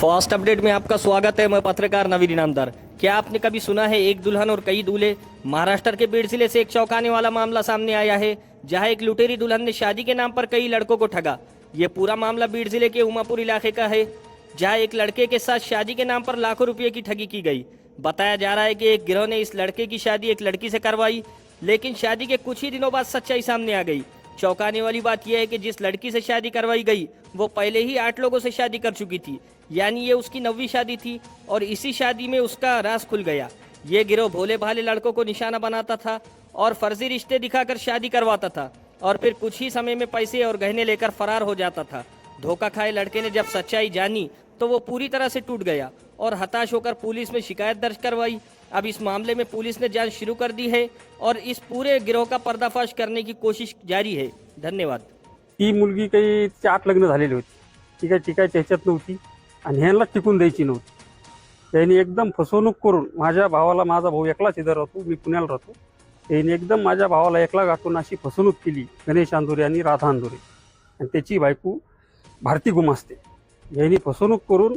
First update में आपका स्वागत है। मैं पत्रकार नवीन इनामदार। क्या आपने कभी सुना है एक दुल्हन और कई दूल्हे? महाराष्ट्र के बीड़ जिले से एक चौंकाने वाला मामला सामने आया है, जहां एक लुटेरी दुल्हन ने शादी के नाम पर कई लड़कों को ठगा। ये पूरा मामला बीड़ जिले के उमापुर इलाके का है, जहां एक लड़के के साथ शादी के नाम पर लाखों रुपये की ठगी की गई। बताया जा रहा है कि एक गिरोह ने इस लड़के की शादी एक लड़की से करवाई, लेकिन शादी के कुछ ही दिनों बाद सच्चाई सामने आ गई। चौंकाने वाली बात यह है कि जिस लड़की से शादी करवाई गई वो पहले ही 8 लोगों से शादी कर चुकी थी, यानी ये उसकी 9वीं शादी थी और इसी शादी में उसका राज खुल गया। ये गिरोह भोले भाले लड़कों को निशाना बनाता था और फर्जी रिश्ते दिखाकर शादी करवाता था और फिर कुछ ही समय में पैसे और गहने लेकर फरार हो जाता था। धोखा खाए लड़के ने जब सच्चाई जानी तो वो पूरी तरह से टूट गया और हताश होकर पुलिस में शिकायत दर्ज करवाई। अब इस मामले में पुलिस ने जांच शुरू कर दी है और इस पूरे गिरोह का पर्दाफाश करने की कोशिश जारी है। धन्यवाद। ती मुलगी काही 8 लग्न झालेली होती, ती काय त्याच्यात नव्हती आणि ह्यांना टिकून द्यायची नव्हती। त्यांनी एकदम फसवणूक करून माझ्या भावाला, माझा भाऊ एकलाच इथं राहतो, मी पुण्याला राहतो, त्यांनी एकदम माझ्या भावाला एकला गाठून अशी फसवणूक केली गणेश अंदुरे आणि राधा अंदुरे आणि त्याची बायको भारती गुमास्ते यांनी फसवणूक करून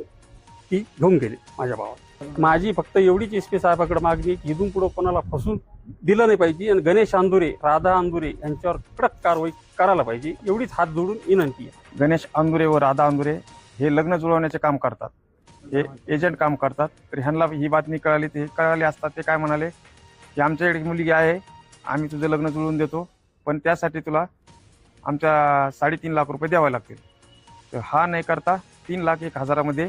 ती घेऊन गेली माझ्या भावाला। माझी फक्त एवढीच एसपी साहेबाकडे मागणी की इथून पुढे कोणाला फसवून दिलं नाही पाहिजे आणि गणेश अंदुरे, राधा अंदुरे यांच्यावर कडक कारवाई करायला पाहिजे, एवढीच हात जोडून विनंती आहे। गणेश अंदुरे व राधा अंदुरे हे लग्न जुळवण्याचे काम करतात, हे एजंट काम करतात। तर ह्यांना ही बातमी कळाली असतात ते काय म्हणाले की आमच्याकडे मुलगी आहे, आम्ही तुझं लग्न जुळवून देतो, पण त्यासाठी तुला आमच्या 3.5 लाख रुपये द्यावे लागतील। तर हा नाही करता 3,01,000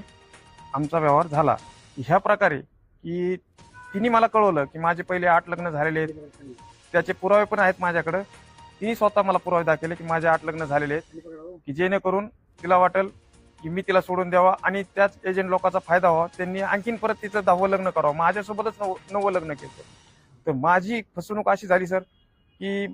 आमचा व्यवहार झाला। ह्या प्रकारे की तिने मला कळवलं की माझे पहिले 8 लग्न झालेले आहेत, त्याचे पुरावे पण आहेत माझ्याकडे। तिने स्वतः मला पुरावे दाखवले की माझे 8 लग्न झालेले आहेत, की जेणेकरून तिला वाटेल की मी तिला सोडून द्यावा आणि त्याच एजंट लोकांचा फायदा व्हावा, त्यांनी आणखीन परत तिचं 10वं लग्न करावं, माझ्यासोबतच 9वं लग्न केलं। तर माझी फसवणूक अशी झाली सर की